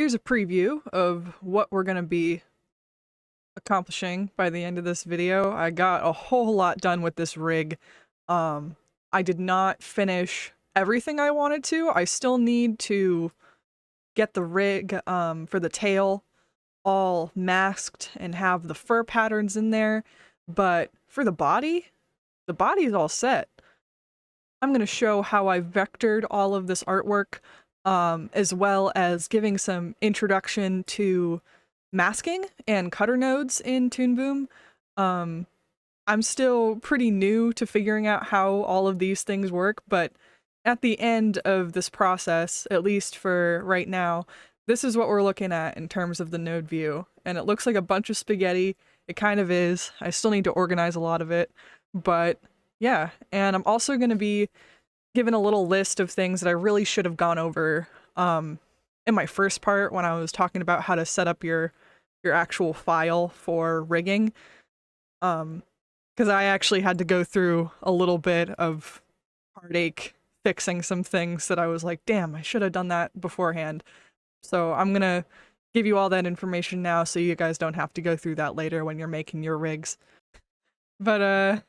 Here's a preview of what we're going to be accomplishing by the end of this video. I got a whole lot done with this rig. I did not finish everything I wanted to. I still need to get the rig for the tail all masked and have the fur patterns in there. But for the body is all set. I'm going to show how I vectored all of this artwork, as well as giving some introduction to masking and cutter nodes in Toonboom. I'm still pretty new to figuring out how all of these things work, but at the end of this process, at least for right now, this is what we're looking at in terms of the node view. And it looks like a bunch of spaghetti. It kind of is. I still need to organize a lot of it, but yeah. And I'm also going to be given a little list of things that I really should have gone over in my first part when I was talking about how to set up your actual file for rigging. Because I actually had to go through a little bit of heartache fixing some things that I was like, damn, I should have done that beforehand. So I'm going to give you all that information now so you guys don't have to go through that later when you're making your rigs. But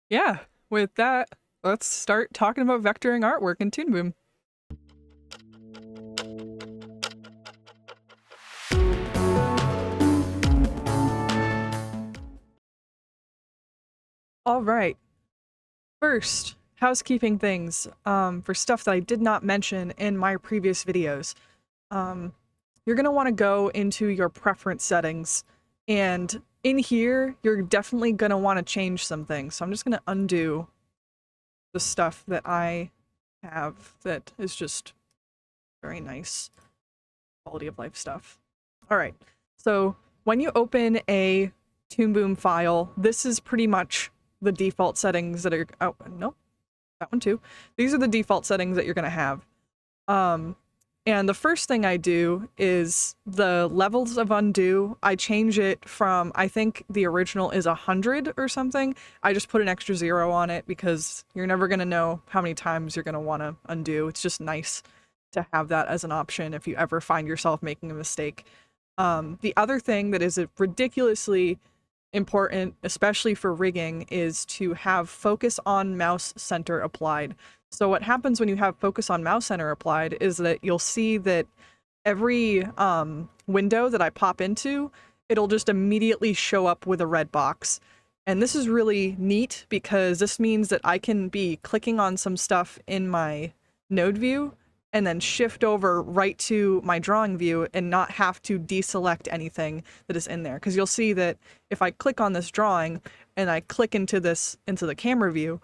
yeah, with that, let's start talking about vectoring artwork in Toonboom. All right. First, housekeeping things for stuff that I did not mention in my previous videos. You're going to want to go into your preference settings, and in here, you're definitely going to want to change some things. So I'm just going to undo the stuff that I have that is just very nice quality of life stuff. All right, so when you open a Toonboom file, this is pretty much the default settings that are, oh, no, that one too. These are the default settings that you're going to have. And the first thing I do is the levels of undo. I change it from, I think the original is 100 or something. I just put an extra 0 on it because you're never going to know how many times you're going to want to undo. It's just nice to have that as an option if you ever find yourself making a mistake. The other thing that is ridiculously important, especially for rigging, is to have focus on mouse center applied. So what happens when you have focus on mouse center applied is that you'll see that every window that I pop into, it'll just immediately show up with a red box. And this is really neat because this means that I can be clicking on some stuff in my node view and then shift over right to my drawing view and not have to deselect anything that is in there. Because you'll see that if I click on this drawing and I click into the camera view,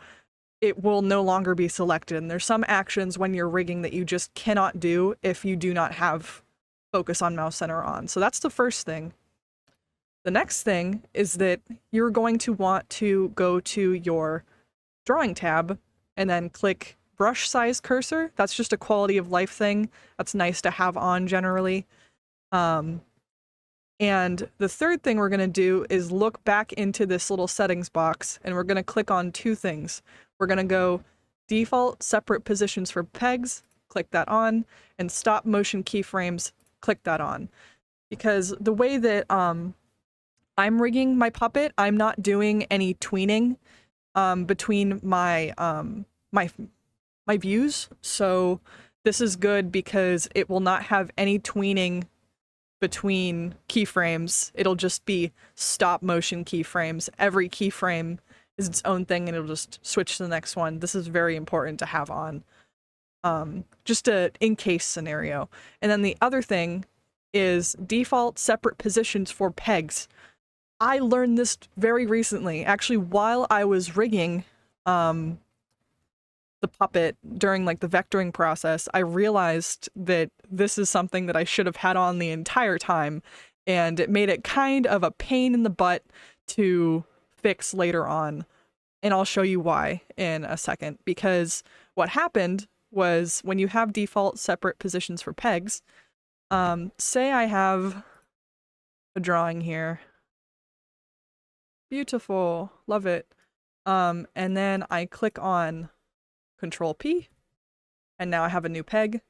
it will no longer be selected. And there's some actions when you're rigging that you just cannot do if you do not have focus on mouse center on. So that's the first thing. The next thing is that you're going to want to go to your drawing tab and then click brush size cursor. That's just a quality of life thing. That's nice to have on generally. And the third thing we're going to do is look back into this little settings box, and we're going to click on two things. We're going to go default separate positions for pegs, click that on, and stop motion keyframes, click that on. Because the way that I'm rigging my puppet, I'm not doing any tweening between my my views. So this is good because it will not have any tweening between keyframes. It'll just be stop motion keyframes. Every keyframe is its own thing and it'll just switch to the next one. This is very important to have on. Just a in case scenario. And then the other thing is default separate positions for pegs. I learned this very recently, actually while I was rigging the puppet during like the vectoring process. I realized that this is something that I should have had on the entire time, and it made it kind of a pain in the butt to fix later on. And I'll show you why in a second, because what happened was when you have default separate positions for pegs, say I have a drawing here. Beautiful, love it. And then I click on Control P, and now I have a new peg.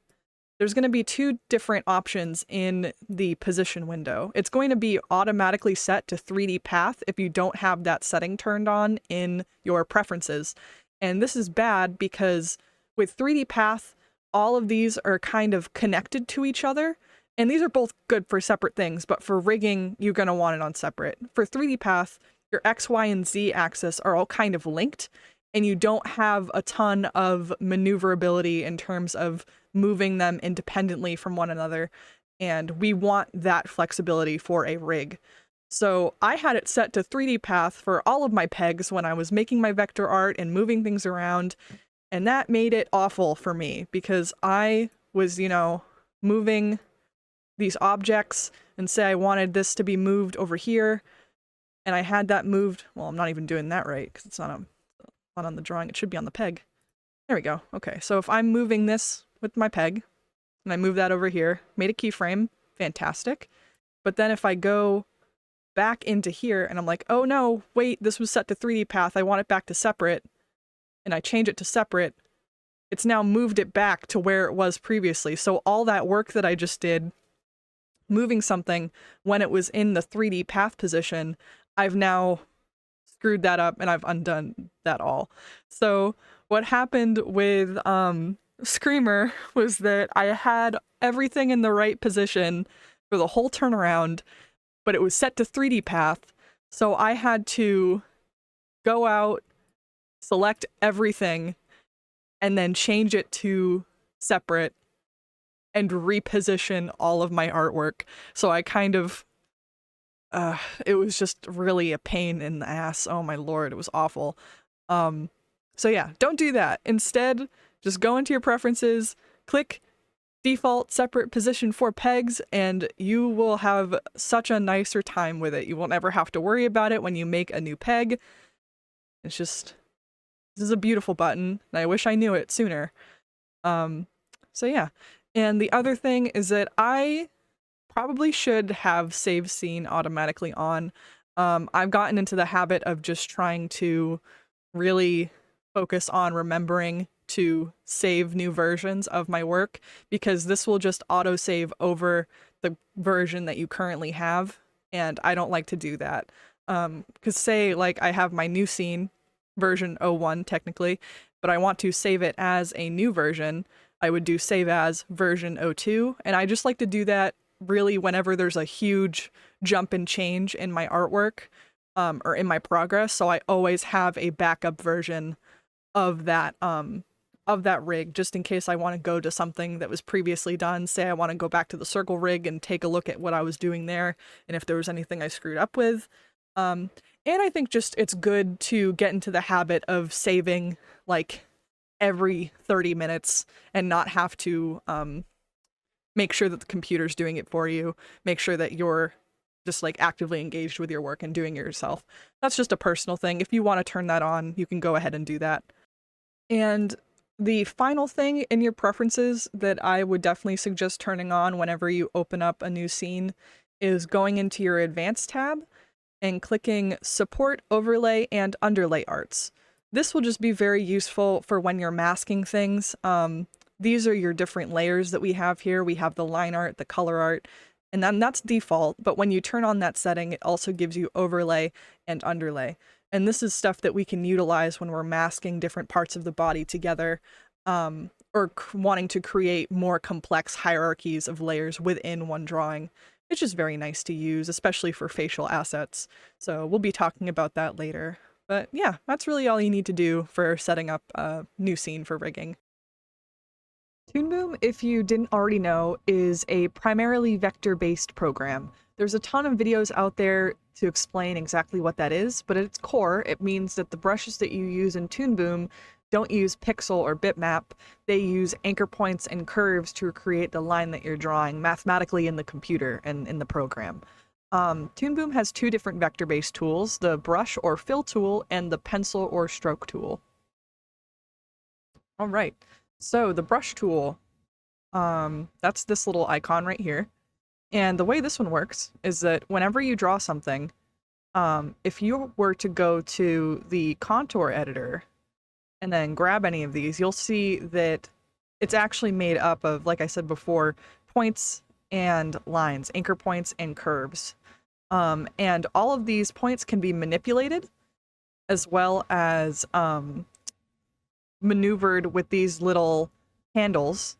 there's going to be two different options in the position window. It's going to be automatically set to 3D path if you don't have that setting turned on in your preferences. And this is bad because with 3D path, all of these are kind of connected to each other. And these are both good for separate things, but for rigging, you're going to want it on separate. For 3D path, your X, Y, and Z axis are all kind of linked, and you don't have a ton of maneuverability in terms of moving them independently from one another. And we want that flexibility for a rig. So I had it set to 3D path for all of my pegs when I was making my vector art and moving things around. And that made it awful for me because I was, moving these objects and say I wanted this to be moved over here. And I had that moved. Well, I'm not even doing that right because it's not on the drawing. It should be on the peg. There we go. Okay, so if I'm moving this with my peg and I move that over here, made a keyframe, fantastic. But then if I go back into here and I'm like, oh no, wait, this was set to 3D path. I want it back to separate. And I change it to separate. It's now moved it back to where it was previously. So all that work that I just did, moving something when it was in the 3D path position, I've now screwed that up and I've undone that all. So what happened with Screamer was that I had everything in the right position for the whole turnaround, but it was set to 3D path. So I had to go out, select everything, and then change it to separate and reposition all of my artwork. So I kind of, it was just really a pain in the ass. Oh my lord, it was awful. So yeah, don't do that. Instead, just go into your preferences, click default separate position for pegs, and you will have such a nicer time with it. You won't ever have to worry about it when you make a new peg. It's just, this is a beautiful button, and I wish I knew it sooner. So yeah. And the other thing is that I probably should have save scene automatically on. I've gotten into the habit of just trying to really focus on remembering to save new versions of my work, because this will just auto-save over the version that you currently have, and I don't like to do that. Because say, like, I have my new scene, version 01 technically, but I want to save it as a new version, I would do save as version 02, and I just like to do that really whenever there's a huge jump and change in my artwork, or in my progress, so I always have a backup version of that rig, just in case I want to go to something that was previously done. Say I want to go back to the circle rig and take a look at what I was doing there, and if there was anything I screwed up with. And I think just it's good to get into the habit of saving, like, every 30 minutes and not have to make sure that the computer's doing it for you, make sure that you're just, like, actively engaged with your work and doing it yourself. That's just a personal thing. If you want to turn that on, you can go ahead and do that. And the final thing in your preferences that I would definitely suggest turning on whenever you open up a new scene is going into your Advanced tab and clicking Support Overlay and Underlay Arts. This will just be very useful for when you're masking things. These are your different layers that we have here. We have the line art, the color art, and then that's default, but when you turn on that setting, it also gives you overlay and underlay. And this is stuff that we can utilize when we're masking different parts of the body together, or wanting to create more complex hierarchies of layers within one drawing. It's just very nice to use, especially for facial assets. So we'll be talking about that later. But yeah, that's really all you need to do for setting up a new scene for rigging. Toonboom, if you didn't already know, is a primarily vector-based program. There's a ton of videos out there to explain exactly what that is, but at its core, it means that the brushes that you use in Toonboom don't use pixel or bitmap. They use anchor points and curves to create the line that you're drawing mathematically in the computer and in the program. Toonboom has two different vector-based tools, the brush or fill tool and the pencil or stroke tool. All right. So the brush tool, that's this little icon right here. And the way this one works is that whenever you draw something, if you were to go to the contour editor and then grab any of these, you'll see that it's actually made up of, like I said before, points and lines, anchor points and curves. And all of these points can be manipulated as well as maneuvered with these little handles.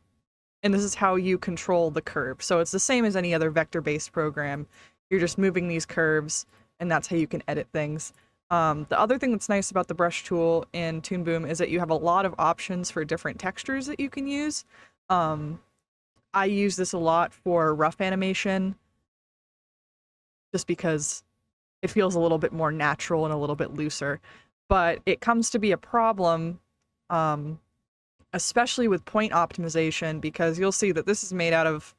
And this is how you control the curve. So it's the same as any other vector-based program. You're just moving these curves, and that's how you can edit things. The other thing that's nice about the brush tool in Toonboom is that you have a lot of options for different textures that you can use. I use this a lot for rough animation, just because it feels a little bit more natural and a little bit looser. But it comes to be a problem, especially with point optimization, because you'll see that this is made out of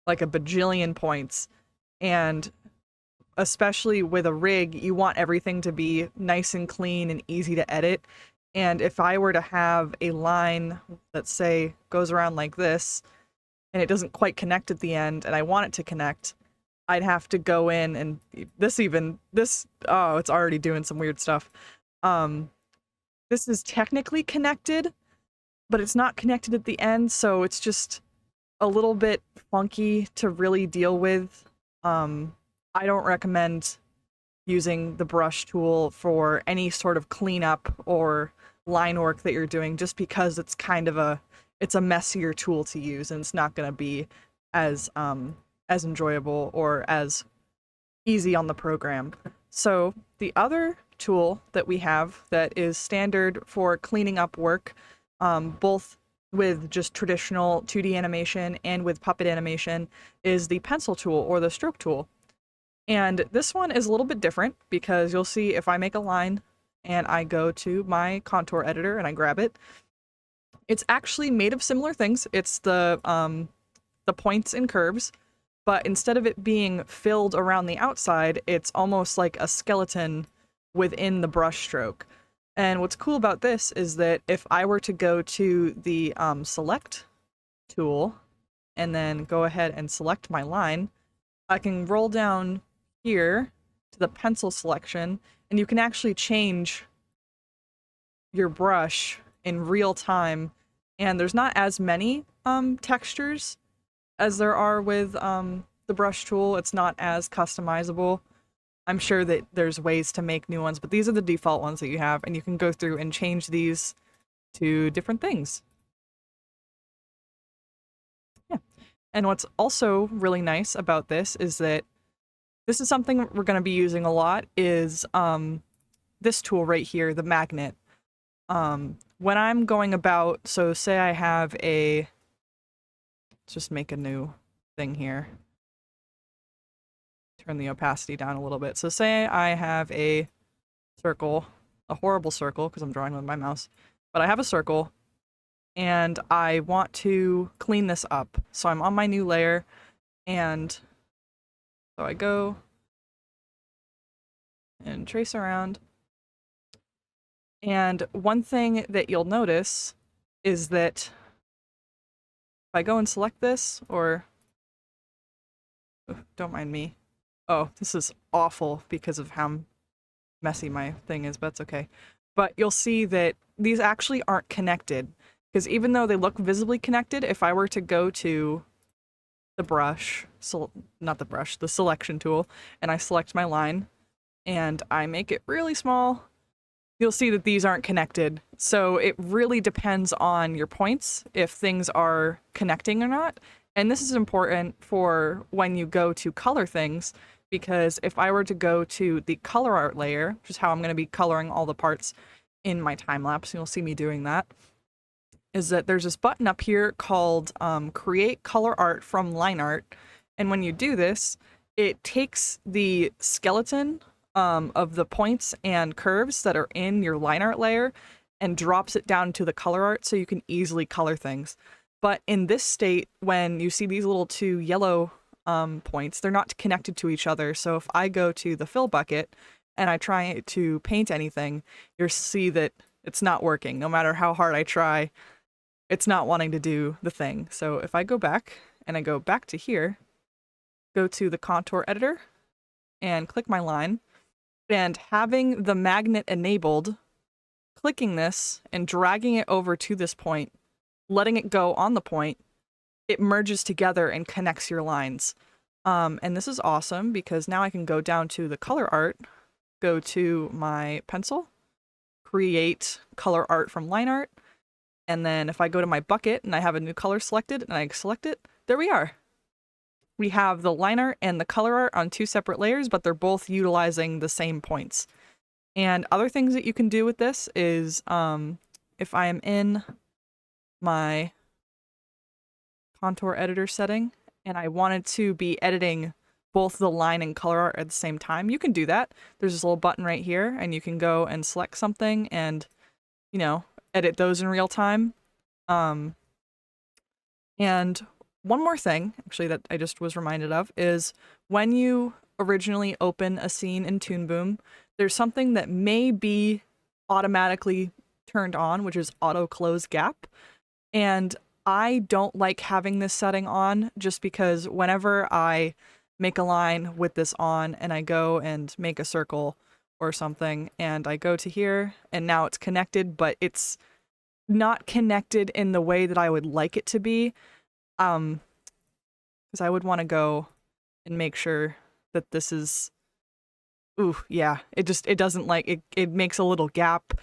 like a bajillion points. And especially with a rig, you want everything to be nice and clean and easy to edit. And if I were to have a line that, say, goes around like this, and it doesn't quite connect at the end, and I want it to connect, I'd have to go in and oh, it's already doing some weird stuff. This is technically connected, but it's not connected at the end, so it's just a little bit funky to really deal with. I don't recommend using the brush tool for any sort of cleanup or line work that you're doing, just because it's kind of it's a messier tool to use, and it's not going to be as enjoyable or as easy on the program. So the other tool that we have that is standard for cleaning up work, both with just traditional 2D animation and with puppet animation, is the pencil tool or the stroke tool. And this one is a little bit different, because you'll see if I make a line and I go to my contour editor and I grab it, it's actually made of similar things. It's the points and curves, but instead of it being filled around the outside, it's almost like a skeleton within the brush stroke. And what's cool about this is that if I were to go to the select tool and then go ahead and select my line, I can roll down here to the pencil selection, and you can actually change your brush in real time. And there's not as many textures as there are with the brush tool. It's not as customizable. I'm sure that there's ways to make new ones, but these are the default ones that you have, and you can go through and change these to different things. Yeah. And what's also really nice about this is that this is something we're going to be using a lot, is this tool right here, the magnet. When I'm going about, so say I have let's just make a new thing here. Turn the opacity down a little bit. So say I have a circle, a horrible circle, because I'm drawing with my mouse, but I have a circle, and I want to clean this up. So I'm on my new layer, and so I go and trace around. And one thing that you'll notice is that if I go and select this, or don't mind me. Oh, this is awful because of how messy my thing is, but it's okay. But you'll see that these actually aren't connected, because even though they look visibly connected, if I were to go to the brush, not the brush, the selection tool, and I select my line, and I make it really small, you'll see that these aren't connected. So it really depends on your points if things are connecting or not. And this is important for when you go to color things, because if I were to go to the color art layer, which is how I'm going to be coloring all the parts in my time lapse, and you'll see me doing that, is that there's this button up here called Create Color Art from Line Art. And when you do this, it takes the skeleton of the points and curves that are in your line art layer and drops it down to the color art so you can easily color things. But in this state, when you see these little two yellow points, they're not connected to each other. So if I go to the fill bucket and I try to paint anything, you'll see that it's not working. No matter how hard I try, it's not wanting to do the thing. So if I go back and I go back to here, go to the contour editor and click my line, and having the magnet enabled, clicking this and dragging it over to this point letting it go on the point, it merges together and connects your lines. And this is awesome because now I can go down to the color art, go to my pencil, create color art from line art, and then if I go to my bucket and I have a new color selected and I select it, there we are. We have the line art and the color art on 2 separate layers, but they're both utilizing the same points. And other things that you can do with this is if I am in my contour editor setting and I wanted to be editing both the line and color art at the same time, you can do that. There's this little button right here and you can go and select something and, you know, edit those in real time. And one more thing, actually, that I just was reminded of is when you originally open a scene in Toonboom, there's something that may be automatically turned on, which is auto close gap. And I don't like having this setting on just because whenever I make a line with this on and I go and make a circle or something and I go to here and now it's connected, but it's not connected in the way that I would like it to be. Because I would want to go and make sure that this is, ooh, yeah, it doesn't like, it makes a little gap.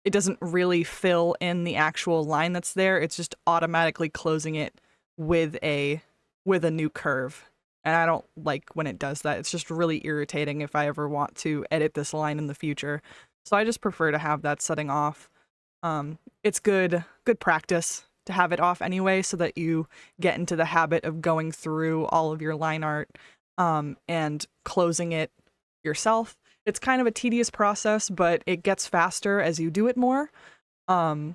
It doesn't really fill in the actual line that's there. It's just automatically closing it with a new curve. And I don't like when it does that. It's just really irritating if I ever want to edit this line in the future. So I just prefer to have that setting off. It's good practice to have it off anyway so that you get into the habit of going through all of your line art and closing it yourself. It's kind of a tedious process, but it gets faster as you do it more. And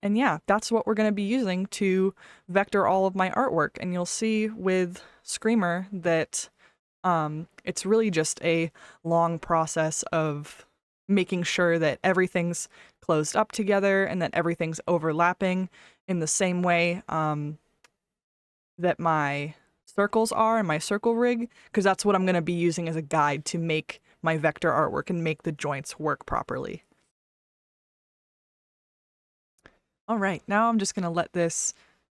yeah, that's what we're going to be using to vector all of my artwork. And you'll see with Screamer that it's really just a long process of making sure that everything's closed up together and that everything's overlapping in the same way that my circles are in my circle rig, because that's what I'm going to be using as a guide to make my vector artwork and make the joints work properly. All right, now I'm just going to let this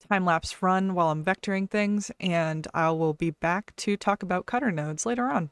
time-lapse run while I'm vectoring things, and I will be back to talk about cutter nodes later on.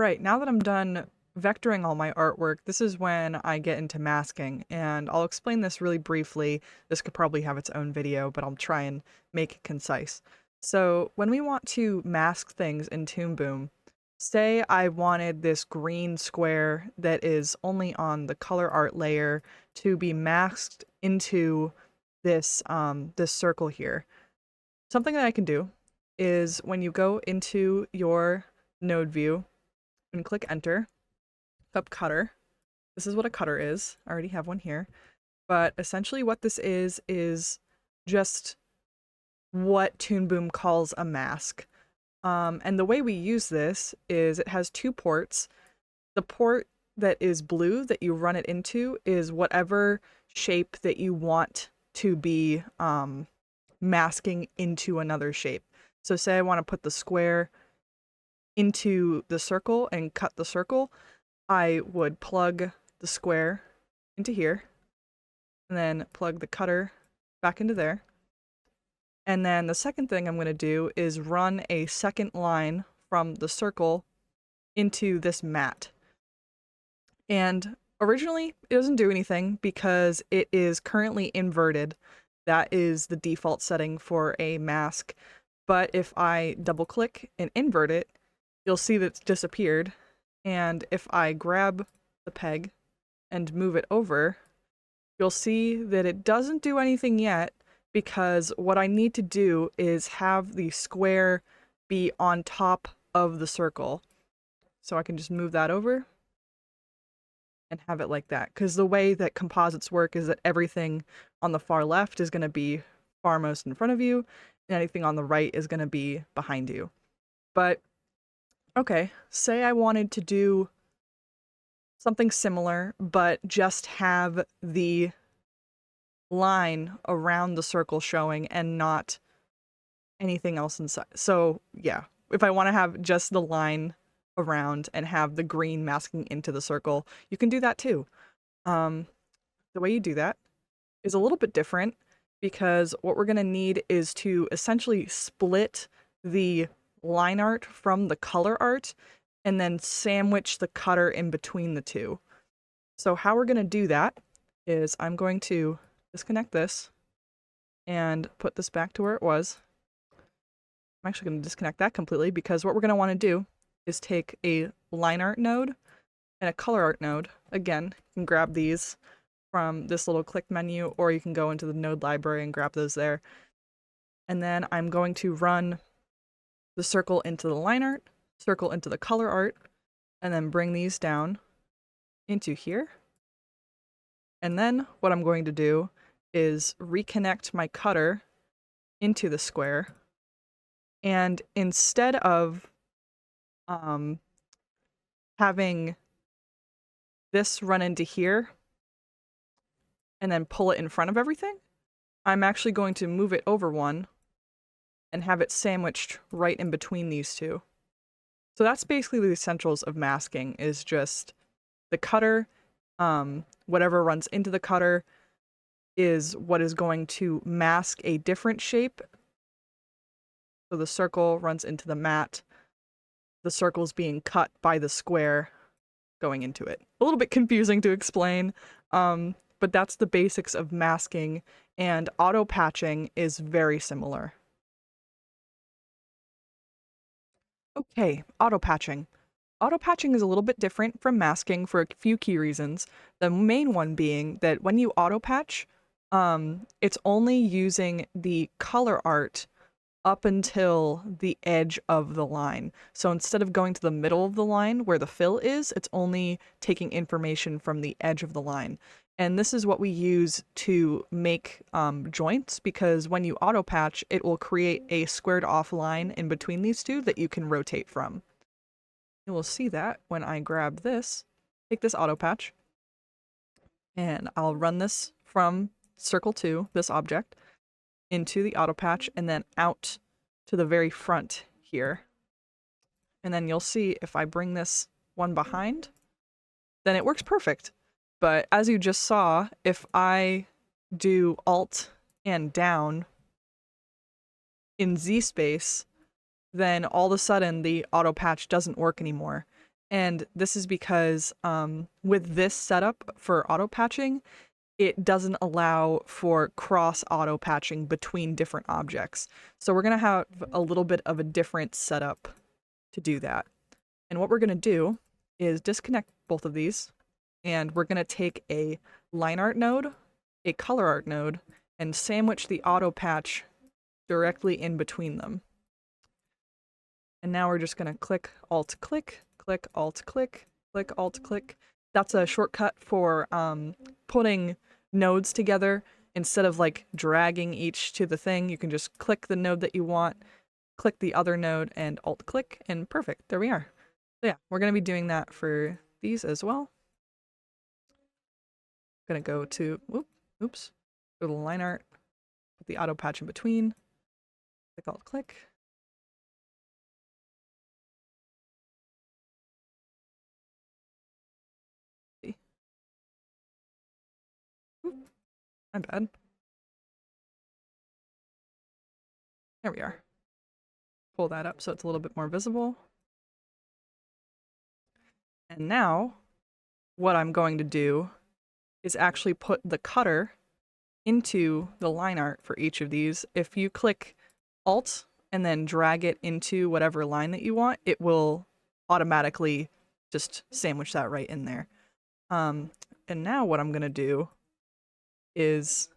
Alright, now that I'm done vectoring all my artwork, this is when I get into masking, and I'll explain this really briefly. This could probably have its own video, but I'll try and make it concise. So when we want to mask things in Toonboom, say I wanted this green square that is only on the color art layer to be masked into this this circle here. Something that I can do is when you go into your node view and click enter, up cutter. This is what a cutter is. I already have one here. But essentially what this is just what Toonboom calls a mask. And the way we use this is it has two ports. The port that is blue that you run it into is whatever shape that you want to be masking into another shape. So say I want to put the square into the circle and cut the circle, I would plug the square into here and then plug the cutter back into there. And then the second thing I'm going to do is run a second line from the circle into this mat. And originally it doesn't do anything because it is currently inverted. That is the default setting for a mask. But if I double click and invert it, you'll see that it's disappeared. And if I grab the peg and move it over, you'll see that it doesn't do anything yet, because what I need to do is have the square be on top of the circle. So I can just move that over and have it like that. Because the way that composites work is that everything on the far left is going to be farmost in front of you, and anything on the right is going to be behind you. But okay, say I wanted to do something similar, but just have the line around the circle showing and not anything else inside. So yeah, if I want to have just the line around and have the green masking into the circle, you can do that too. The way you do that is a little bit different, because what we're going to need is to essentially split the line art from the color art and then sandwich the cutter in between the two. So how we're going to do that is I'm going to disconnect this and put this back to where it was. I'm actually going to disconnect that completely, because what we're going to want to do is take a line art node and a color art node. Again, you can grab these from this little click menu, or you can go into the node library and grab those there. And then I'm going to run the circle into the line art, circle into the color art, and then bring these down into here. And then what I'm going to do is reconnect my cutter into the square. And instead of having this run into here and then pull it in front of everything, I'm actually going to move it over one and have it sandwiched right in between these two. So that's basically the essentials of masking, is just the cutter, whatever runs into the cutter is what is going to mask a different shape. So the circle runs into the mat. The circle's being cut by the square going into it. A little bit confusing to explain, but that's the basics of masking, and auto patching is very similar. Okay, auto patching. Auto patching is a little bit different from masking for a few key reasons. The main one being that when you auto patch, it's only using the color art up until the edge of the line. So instead of going to the middle of the line where the fill is, it's only taking information from the edge of the line. And this is what we use to make joints, because when you auto patch, it will create a squared off line in between these two that you can rotate from. You will see that when I grab this, take this auto patch, and I'll run this from circle 2, this object, into the auto patch, and then out to the very front here. And then you'll see if I bring this one behind, then it works perfect. But as you just saw, if I do Alt and down in Z space, then all of a sudden the auto patch doesn't work anymore. And this is because with this setup for auto patching, it doesn't allow for cross auto patching between different objects. So we're going to have a little bit of a different setup to do that. And what we're going to do is disconnect both of these, and we're going to take a line art node, a color art node, and sandwich the auto patch directly in between them. And now we're just going to click Alt click, click Alt click, click Alt click. That's a shortcut for putting nodes together. Instead of like dragging each to the thing, you can just click the node that you want, click the other node, and Alt click, and perfect. There we are. So yeah, we're going to be doing that for these as well. I'm going to go to, oops, go to line art, put the auto patch in between, click Alt click. My bad. There we are. Pull that up so it's a little bit more visible. And now, what I'm going to do is actually put the cutter into the line art for each of these. If you click Alt and then drag it into whatever line that you want, it will automatically just sandwich that right in there. And now what I'm going to do is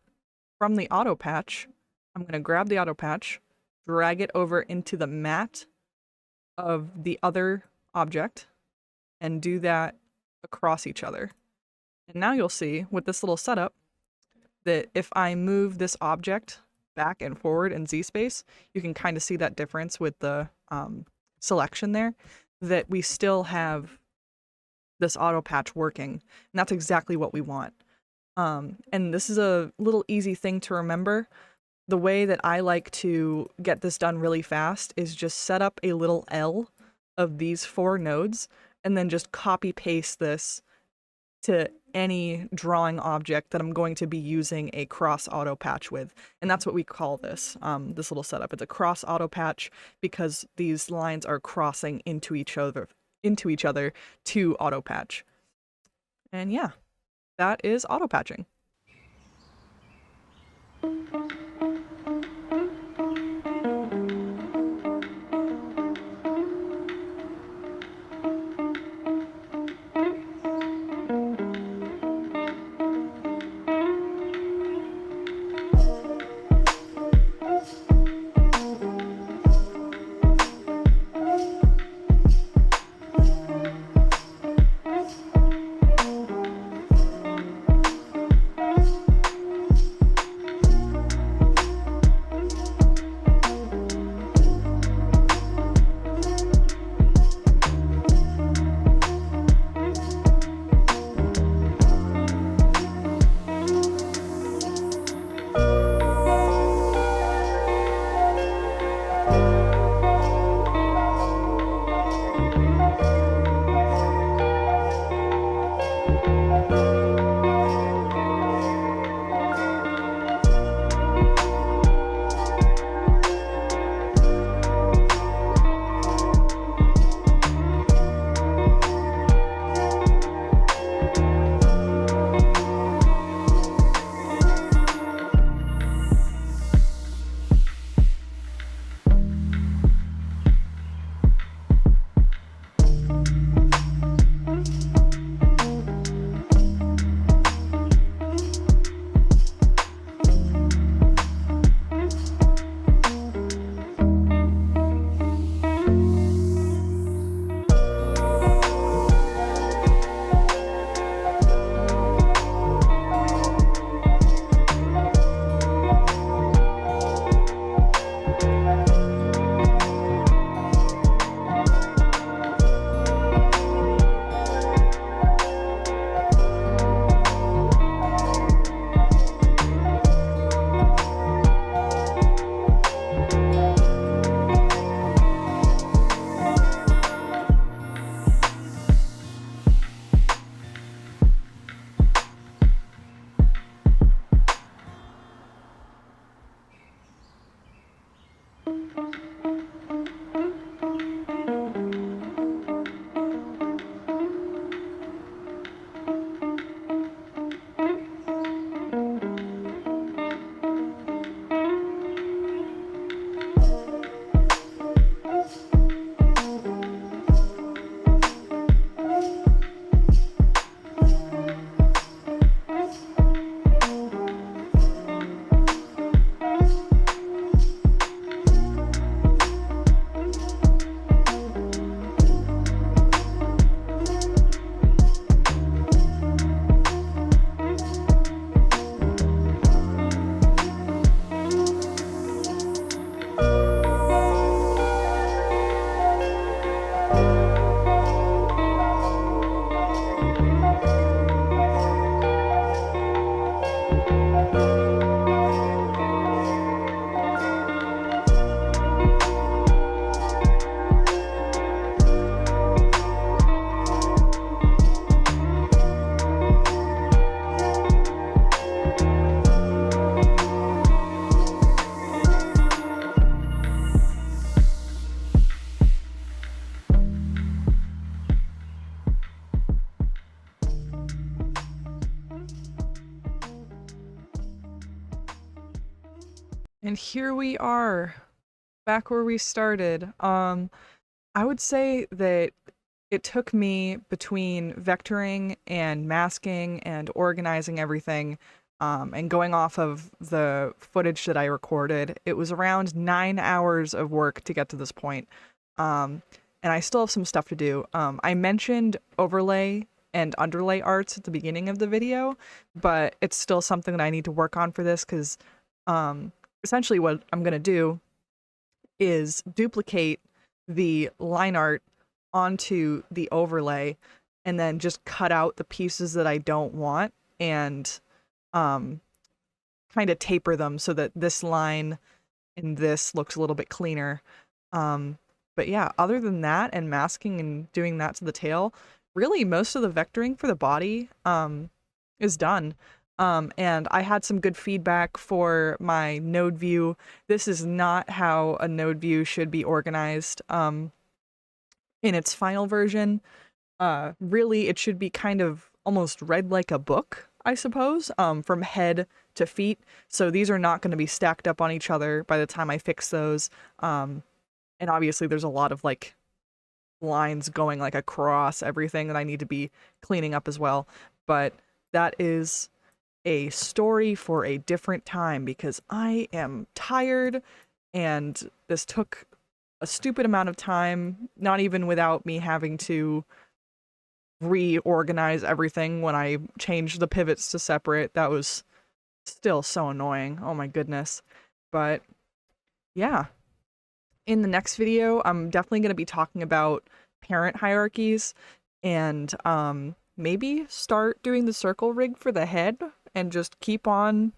from the auto patch, I'm going to grab the auto patch, drag it over into the mat of the other object, and do that across each other. And now you'll see with this little setup that if I move this object back and forward in Z space, you can kind of see that difference with the selection there, that we still have this auto patch working. And that's exactly what we want. And this is a little easy thing to remember. The way that I like to get this done really fast is just set up a little L of these 4 nodes and then just copy paste this to any drawing object that I'm going to be using a cross auto patch with. And that's what we call this, this little setup. It's a cross auto patch because these lines are crossing into each other to auto patch. And yeah, that is auto patching. And here we are, back where we started. I would say that it took me between vectoring and masking and organizing everything, and going off of the footage that I recorded, it was around 9 hours of work to get to this point. And I still have some stuff to do. I mentioned overlay and underlay arts at the beginning of the video, but it's still something that I need to work on for this because essentially what I'm going to do is duplicate the line art onto the overlay and then just cut out the pieces that I don't want and kind of taper them so that this line and this looks a little bit cleaner. But yeah, other than that and masking and doing that to the tail, really most of the vectoring for the body is done. And I had some good feedback for my node view. This is not how a node view should be organized in its final version. Really, it should be kind of almost read like a book, I suppose, from head to feet. So these are not going to be stacked up on each other by the time I fix those. And obviously there's a lot of like lines going like across everything that I need to be cleaning up as well. But that is a story for a different time because I am tired and this took a stupid amount of time, not even without me having to reorganize everything when I changed the pivots to separate. That was still so annoying. Oh my goodness. But yeah, in the next video, I'm definitely going to be talking about parent hierarchies and maybe start doing the circle rig for the head and just keep on,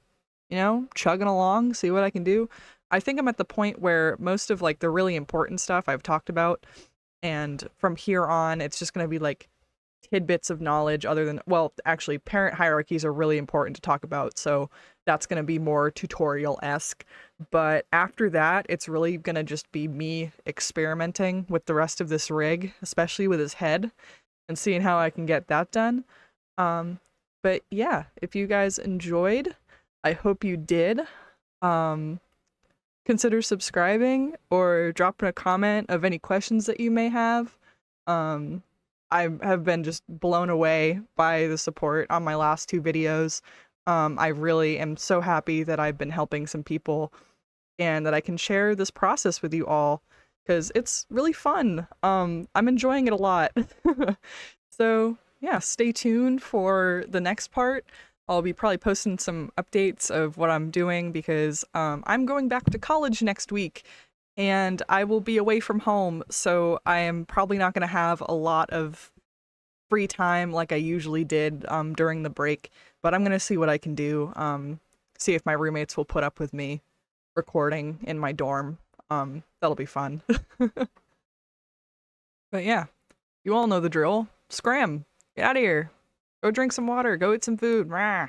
chugging along, see what I can do. I think I'm at the point where most of like the really important stuff I've talked about, and from here on, it's just going to be like tidbits of knowledge other than, well, actually parent hierarchies are really important to talk about. So that's going to be more tutorial-esque. But after that, it's really going to just be me experimenting with the rest of this rig, especially with his head, and seeing how I can get that done. But yeah, if you guys enjoyed, I hope you did. Consider subscribing or dropping a comment of any questions that you may have. I have been just blown away by the support on my last 2 videos. I really am so happy that I've been helping some people and that I can share this process with you all because it's really fun. I'm enjoying it a lot. So yeah, stay tuned for the next part. I'll be probably posting some updates of what I'm doing because I'm going back to college next week and I will be away from home, so I am probably not going to have a lot of free time like I usually did during the break, but I'm going to see what I can do, see if my roommates will put up with me recording in my dorm. That'll be fun. But yeah, you all know the drill. Scram! Get out of here! Go drink some water, go eat some food. Rah.